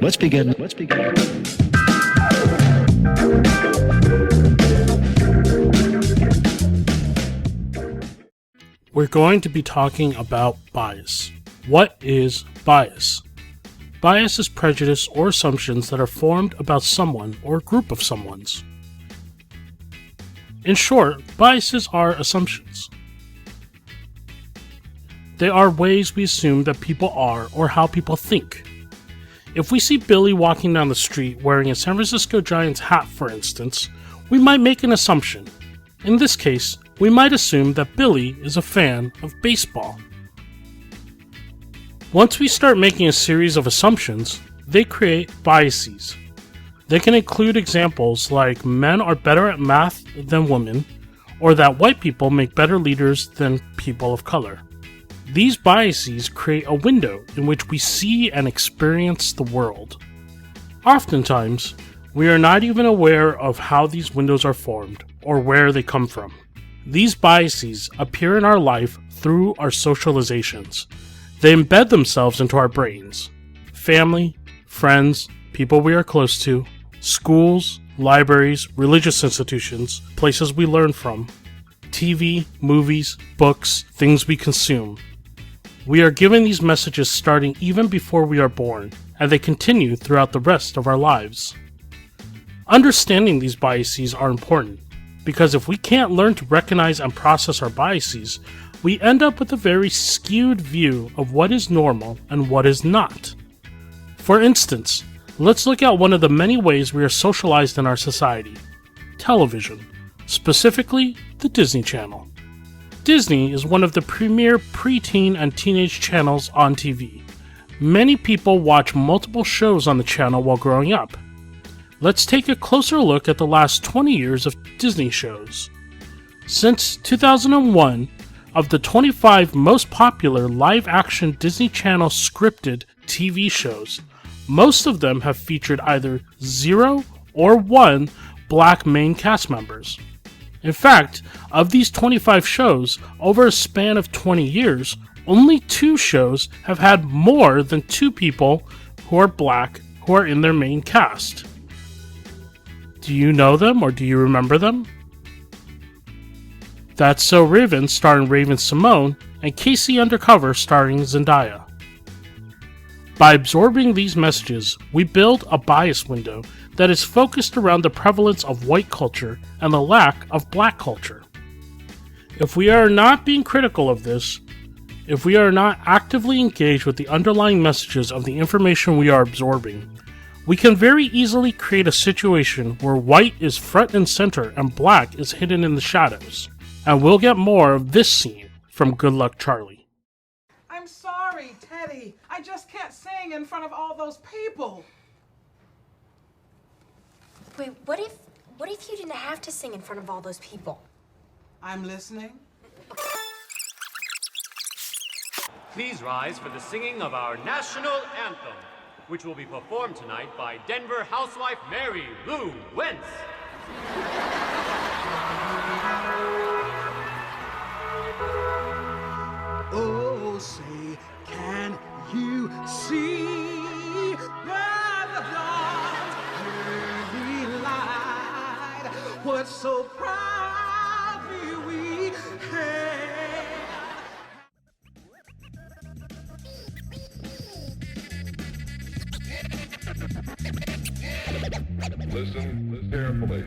Let's begin. We're going to be talking about bias. What is bias? Bias is prejudice or assumptions that are formed about someone or group of someone's. In short, biases are assumptions. They are ways we assume that people are or how people think. If we see Billy walking down the street wearing a San Francisco Giants hat, for instance, we might make an assumption. In this case, we might assume that Billy is a fan of baseball. Once we start making a series of assumptions, they create biases. They can include examples like men are better at math than women, or that white people make better leaders than people of color. These biases create a window in which we see and experience the world. Oftentimes, we are not even aware of how these windows are formed or where they come from. These biases appear in our life through our socializations. They embed themselves into our brains. Family, friends, people we are close to, schools, libraries, religious institutions, places we learn from, TV, movies, books, things we consume. We are given these messages starting even before we are born, and they continue throughout the rest of our lives. Understanding these biases are important, because if we can't learn to recognize and process our biases, we end up with a very skewed view of what is normal and what is not. For instance, let's look at one of the many ways we are socialized in our society: television, specifically the Disney Channel. Disney is one of the premier preteen and teenage channels on TV. Many people watch multiple shows on the channel while growing up. Let's take a closer look at the last 20 years of Disney shows. Since 2001, of the 25 most popular live-action Disney Channel scripted TV shows, most of them have featured either 0 or 1 black main cast members. In fact, of these 25 shows, over a span of 20 years, only 2 shows have had more than 2 people who are black who are in their main cast. Do you know them or do you remember them? That's So Raven starring Raven-Symoné and Casey Undercover starring Zendaya. By absorbing these messages, we build a bias window that is focused around the prevalence of white culture and the lack of black culture. If we are not being critical of this, if we are not actively engaged with the underlying messages of the information we are absorbing, we can very easily create a situation where white is front and center and black is hidden in the shadows. And we'll get more of this scene from Good Luck Charlie. I'm sorry, Teddy. I just can't sing in front of all those people. Wait, what if you didn't have to sing in front of all those people? I'm listening. Please rise for the singing of our national anthem, which will be performed tonight by Denver housewife Mary Lou Wentz. Oh, say, can you see by the dawn's early light what so proudly we hailed? Listen carefully.